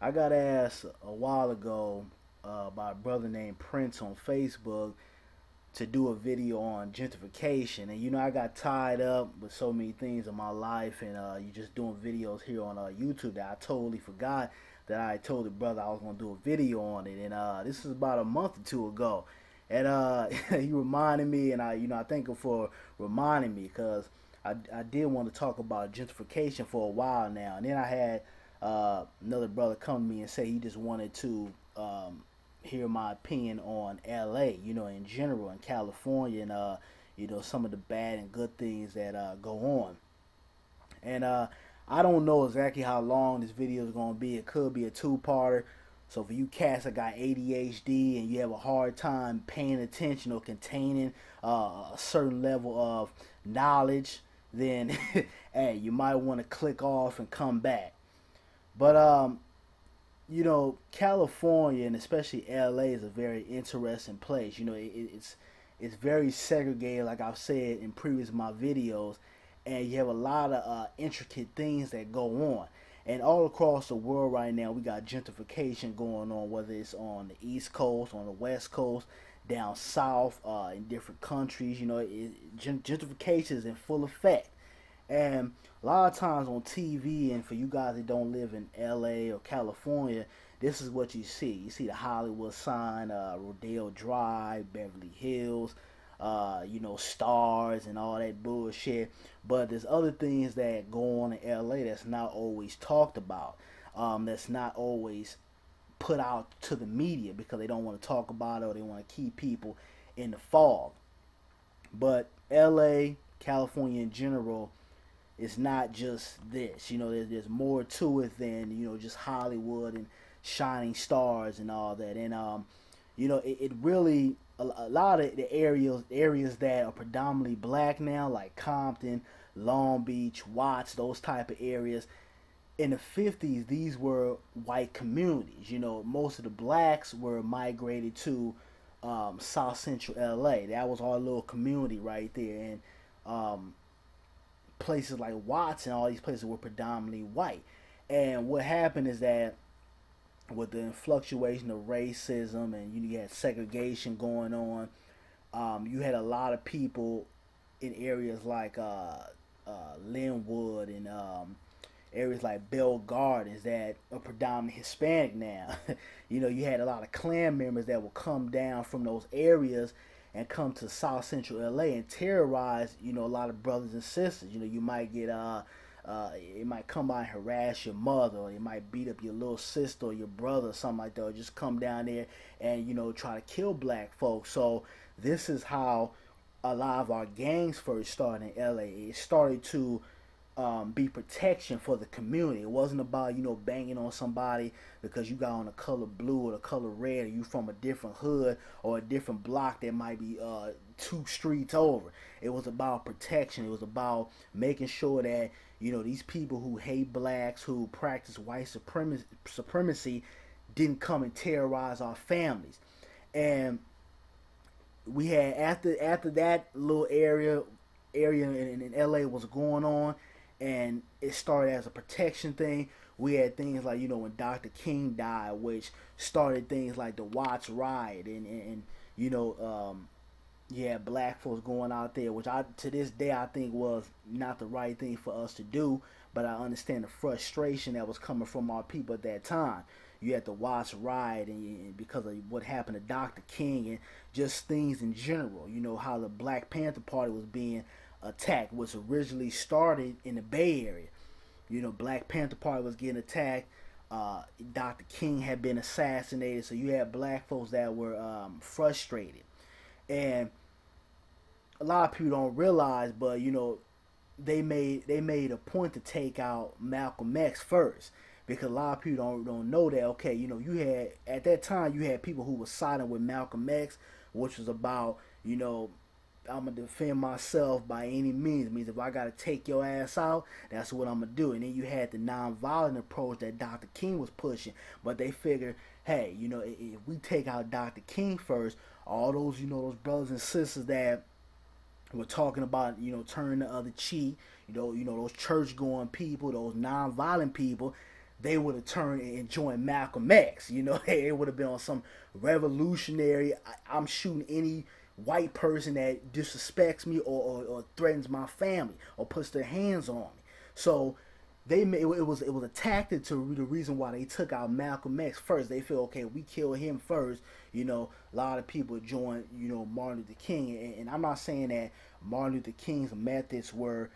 I got asked a while ago by a brother named Prince on Facebook to do a video on gentrification, and I got tied up with so many things in my life, and you just doing videos here on YouTube that I totally forgot that I told the brother I was gonna do a video on it, and this is about a month or two ago, and he reminded me, and I thank him for reminding me because I did want to talk about gentrification for a while now, and then I had another brother come to me and say he just wanted to hear my opinion on LA, in general, in California, and some of the bad and good things that go on. And I don't know exactly how long this video is going to be. It could be a two-parter. So for you cats that got ADHD and you have a hard time paying attention or containing a certain level of knowledge, then hey, you might want to click off and come back. But California and especially LA is a very interesting place. It's very segregated, like I've said in previous my videos, and you have a lot of intricate things that go on. And all across the world right now, we got gentrification going on, whether it's on the East Coast, on the West Coast, down south, in different countries. Gentrification is in full effect. And a lot of times on TV, and for you guys that don't live in LA or California, this is what you see. You see the Hollywood sign, Rodeo Drive, Beverly Hills, stars and all that bullshit. But there's other things that go on in LA that's not always talked about. That's not always put out to the media because they don't want to talk about it or they want to keep people in the fog. But LA, California in general, it's not just this. There's more to it than just Hollywood and shining stars and all that. And it really a lot of the areas that are predominantly black now, like Compton, Long Beach, Watts, those type of areas. In the 50s, these were white communities. Most of the blacks were migrated to South Central LA. That was our little community right there. And places like Watts and all these places were predominantly white. And what happened is that with the fluctuation of racism and you had segregation going on, you had a lot of people in areas like Linwood and areas like Bell Gardens that are predominantly Hispanic now. You had a lot of Klan members that would come down from those areas and come to South Central LA and terrorize, a lot of brothers and sisters. You might get it might come by and harass your mother, or it might beat up your little sister or your brother or something like that, or just come down there and try to kill black folks. So this is how a lot of our gangs first started in LA. It started to be protection for the community. It wasn't about banging on somebody because you got on the color blue or the color red, or you from a different hood or a different block that might be two streets over. It was about protection. It was about making sure that these people who hate blacks, who practice white supremacy, didn't come and terrorize our families. And we had after that little area in LA was going on, and it started as a protection thing. We had things like when Dr. King died, which started things like the Watts riot, and yeah, black folks going out there, which to this day I think was not the right thing for us to do, but I understand the frustration that was coming from our people at that time. You had the Watts riot, and because of what happened to Dr. King and just things in general. How the Black Panther Party was being attacked, which originally started in the Bay Area. Black Panther Party was getting attacked. Dr. King had been assassinated, so you had black folks that were frustrated. And a lot of people don't realize, but they made a point to take out Malcolm X first, because a lot of people don't know that. Okay, you had at that time you had people who were siding with Malcolm X, which was about I'm gonna defend myself by any means. It means if I gotta take your ass out, that's what I'm gonna do. And then you had the non-violent approach that Dr. King was pushing, but they figured, hey, if we take out Dr. King first, all those those brothers and sisters that were talking about turning the other cheek, those church-going people, those non-violent people, they would have turned and joined Malcolm X. You know, it would have been on some revolutionary. I'm shooting any white person that disrespects me or threatens my family or puts their hands on me. So it was a tactic to the reason why they took out Malcolm X first. They feel, okay, we kill him first. You know, a lot of people joined, you know, Martin Luther King, and I'm not saying that Martin Luther King's methods were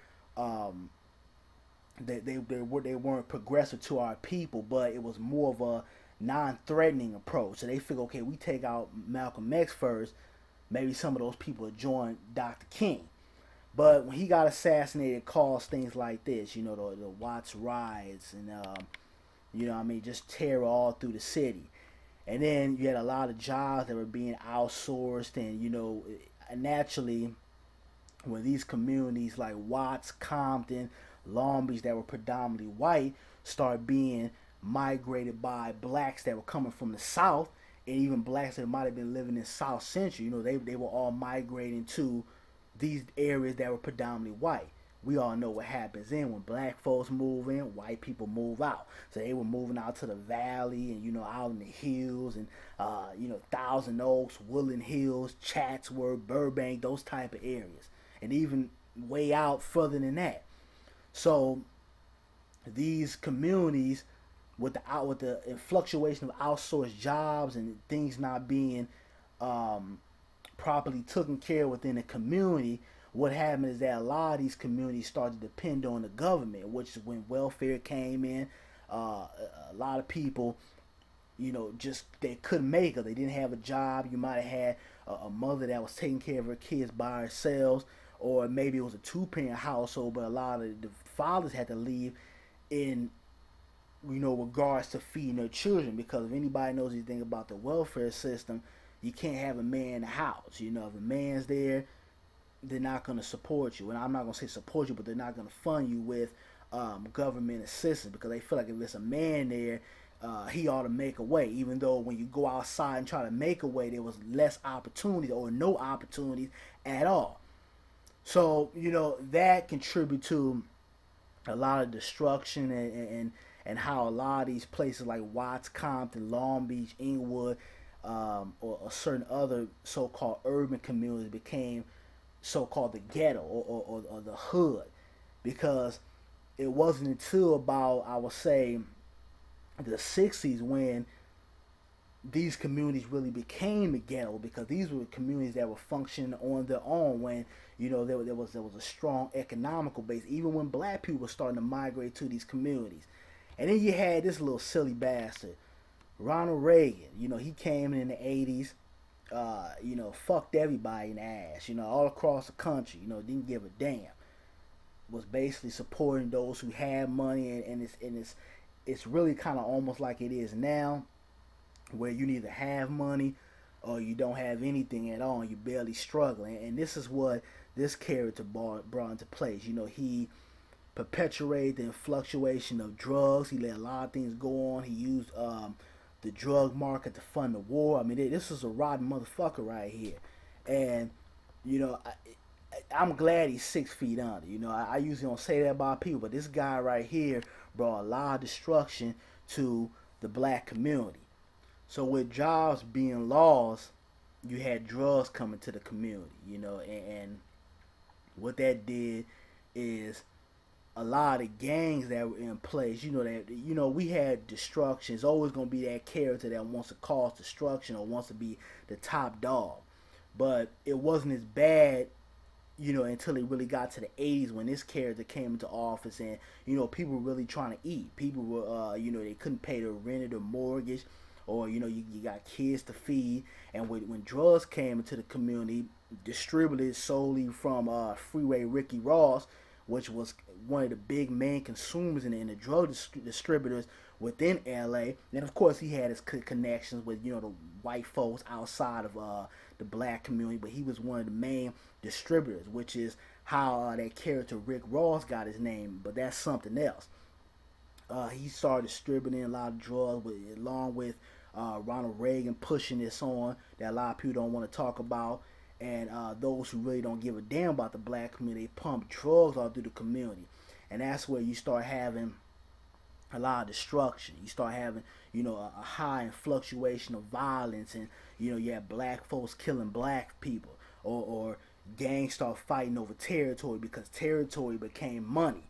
they weren't progressive to our people, but it was more of a non-threatening approach. So they figure, okay, we take out Malcolm X first, maybe some of those people would join Dr. King. But when he got assassinated, it caused things like this, you know, the Watts riots and you know what I mean, just terror all through the city. And then you had a lot of jobs that were being outsourced, and you know, naturally, when these communities like Watts, Compton, Long Beach that were predominantly white started being migrated by blacks that were coming from the South, and even blacks that might have been living in South Central, you know, they were all migrating to these areas that were predominantly white. We all know what happens then when black folks move in, white people move out. So they were moving out to the valley and, you know, out in the hills and, you know, Thousand Oaks, Woodland Hills, Chatsworth, Burbank, those type of areas. And even way out further than that. So these communities, with the fluctuation of outsourced jobs and things not being properly taken care of within the community, what happened is that a lot of these communities started to depend on the government, which is when welfare came in. A lot of people, you know, just they couldn't make it. They didn't have a job. You might have had a mother that was taking care of her kids by herself, or maybe it was a two-parent household, but a lot of the fathers had to leave in, you know, regards to feeding their children, because if anybody knows anything about the welfare system, you can't have a man in the house. You know, if a man's there, they're not going to support you. And I'm not going to say support you, but they're not going to fund you with government assistance, because they feel like if it's a man there, he ought to make a way, even though when you go outside and try to make a way, there was less opportunity or no opportunities at all. So, you know, that contribute to a lot of destruction and how a lot of these places like Watts, Compton, Long Beach, Inglewood, or certain other so-called urban communities became so-called the ghetto or the hood, because it wasn't until about, I would say, the 60s when these communities really became the ghetto, because these were communities that were functioning on their own when, you know, there was a strong economical base, even when black people were starting to migrate to these communities. And then you had this little silly bastard, Ronald Reagan. You know, he came in the 80s, you know, fucked everybody in the ass, you know, all across the country, you know, didn't give a damn. Was basically supporting those who had money, and it's really kind of almost like it is now, where you neither have money or you don't have anything at all and you're barely struggling. And this is what this character brought into place. You know, he perpetuated the fluctuation of drugs. He let a lot of things go on. He used the drug market to fund the war. I mean, this is a rotten motherfucker right here. And, you know, I'm glad he's 6 feet under. You know, I usually don't say that about people, but this guy right here brought a lot of destruction to the black community. So with jobs being lost, you had drugs coming to the community, you know, and what that did is a lot of gangs that were in place, you know, we had destruction. It's always going to be that character that wants to cause destruction or wants to be the top dog. But it wasn't as bad, you know, until it really got to the 80s when this character came into office, and, you know, people were really trying to eat. People were, you know, they couldn't pay their rent or their mortgage, or, you know, you got kids to feed. And when drugs came into the community, distributed solely from Freeway Ricky Ross, which was one of the big main consumers in the drug distributors within LA. And of course he had his connections with, you know, the white folks outside of the black community, but he was one of the main distributors, which is how that character Rick Ross got his name, but that's something else. He started distributing a lot of drugs along with Ronald Reagan pushing this on that a lot of people don't want to talk about. And those who really don't give a damn about the black community, they pump drugs all through the community. And that's where you start having a lot of destruction. You start having, a high fluctuation of violence, and you have black folks killing black people, or gangs start fighting over territory because territory became money,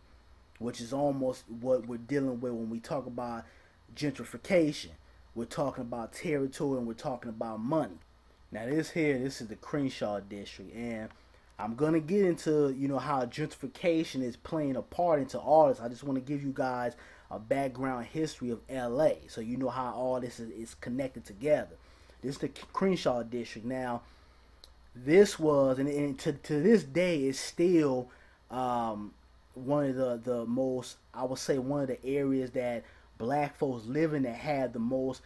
which is almost what we're dealing with when we talk about gentrification. We're talking about territory and we're talking about money. Now this is the Crenshaw district, and I'm gonna get into how gentrification is playing a part into all this. I just want to give you guys a background history of LA, so you know how all this is connected together. This is the Crenshaw district. Now, this was, and to this day, is still one of the most, I would say, one of the areas that black folks live in that had the most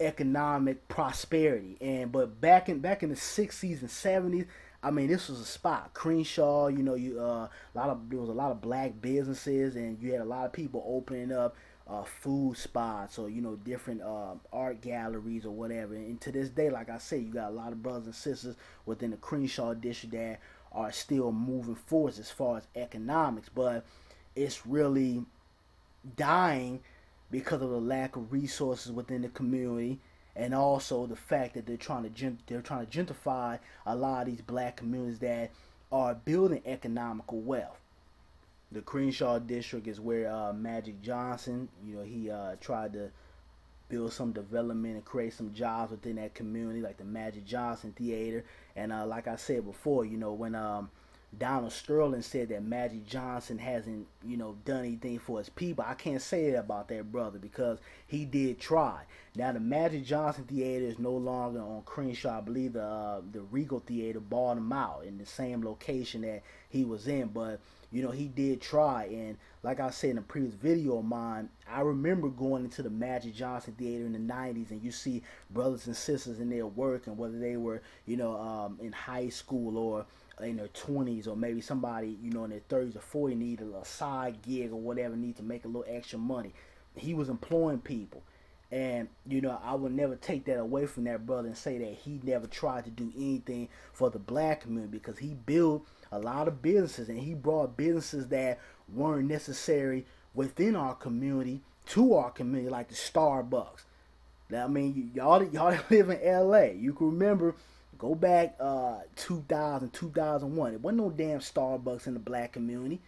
economic prosperity. And but back in the 60s and 70s, I mean, this was a spot. Crenshaw, there was a lot of black businesses, and you had a lot of people opening up food spots, or different art galleries or whatever. And to this day, like I said, you got a lot of brothers and sisters within the Crenshaw district that are still moving forward as far as economics, but it's really dying because of the lack of resources within the community, and also the fact that they're trying to gentrify a lot of these black communities that are building economical wealth. The Crenshaw district is where Magic Johnson, he tried to build some development and create some jobs within that community, like the Magic Johnson Theater. And like I said before, when Donald Sterling said that Magic Johnson hasn't, done anything for his people, I can't say that about that brother, because he did try. Now, the Magic Johnson Theater is no longer on Crenshaw. I believe the Regal Theater bought him out in the same location that he was in, but he did try. And like I said in a previous video of mine, I remember going into the Magic Johnson Theater in the 90s, and you see brothers and sisters in there working, whether they were, in high school or in their 20s, or maybe somebody, in their 30s or 40s needed a side gig or whatever, need to make a little extra money. He was employing people. And, I would never take that away from that brother and say that he never tried to do anything for the black community, because he built a lot of businesses, and he brought businesses that weren't necessary within our community to our community, like the Starbucks. Now, I mean, y'all that live in LA, you can remember, go back 2000, 2001. There wasn't no damn Starbucks in the black community.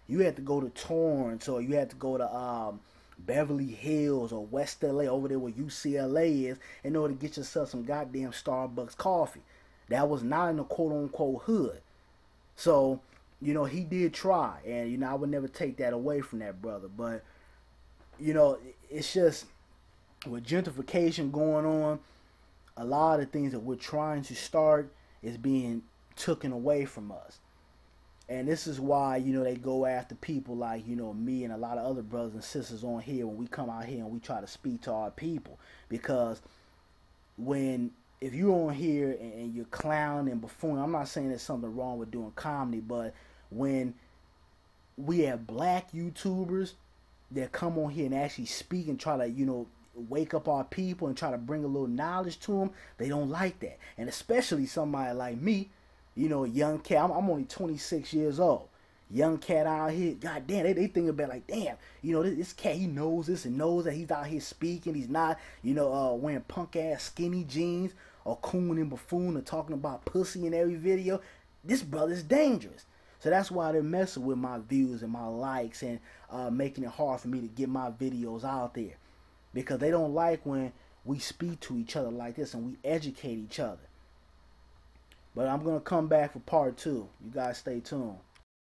You had to go to Torrance, or you had to go to Beverly Hills or West LA, over there where UCLA is, in order to get yourself some goddamn Starbucks coffee. That was not in the quote-unquote hood. So, he did try, and, I would never take that away from that brother. But, it's just, with gentrification going on, a lot of things that we're trying to start is being taken away from us. And this is why, they go after people like, me and a lot of other brothers and sisters on here, when we come out here and we try to speak to our people. Because if you're on here and you're clowning and buffooning, I'm not saying there's something wrong with doing comedy, but when we have black YouTubers that come on here and actually speak and try to, wake up our people and try to bring a little knowledge to them, they don't like that. And especially somebody like me, young cat. I'm only 26 years old. Young cat out here. God damn, they think about like, damn, this cat, he knows this and knows that he's out here speaking. He's not, wearing punk ass skinny jeans or coon and buffoon or talking about pussy in every video. This brother's dangerous. So that's why they're messing with my views and my likes, and making it hard for me to get my videos out there, because they don't like when we speak to each other like this and we educate each other. But I'm going to come back for part 2. You guys stay tuned.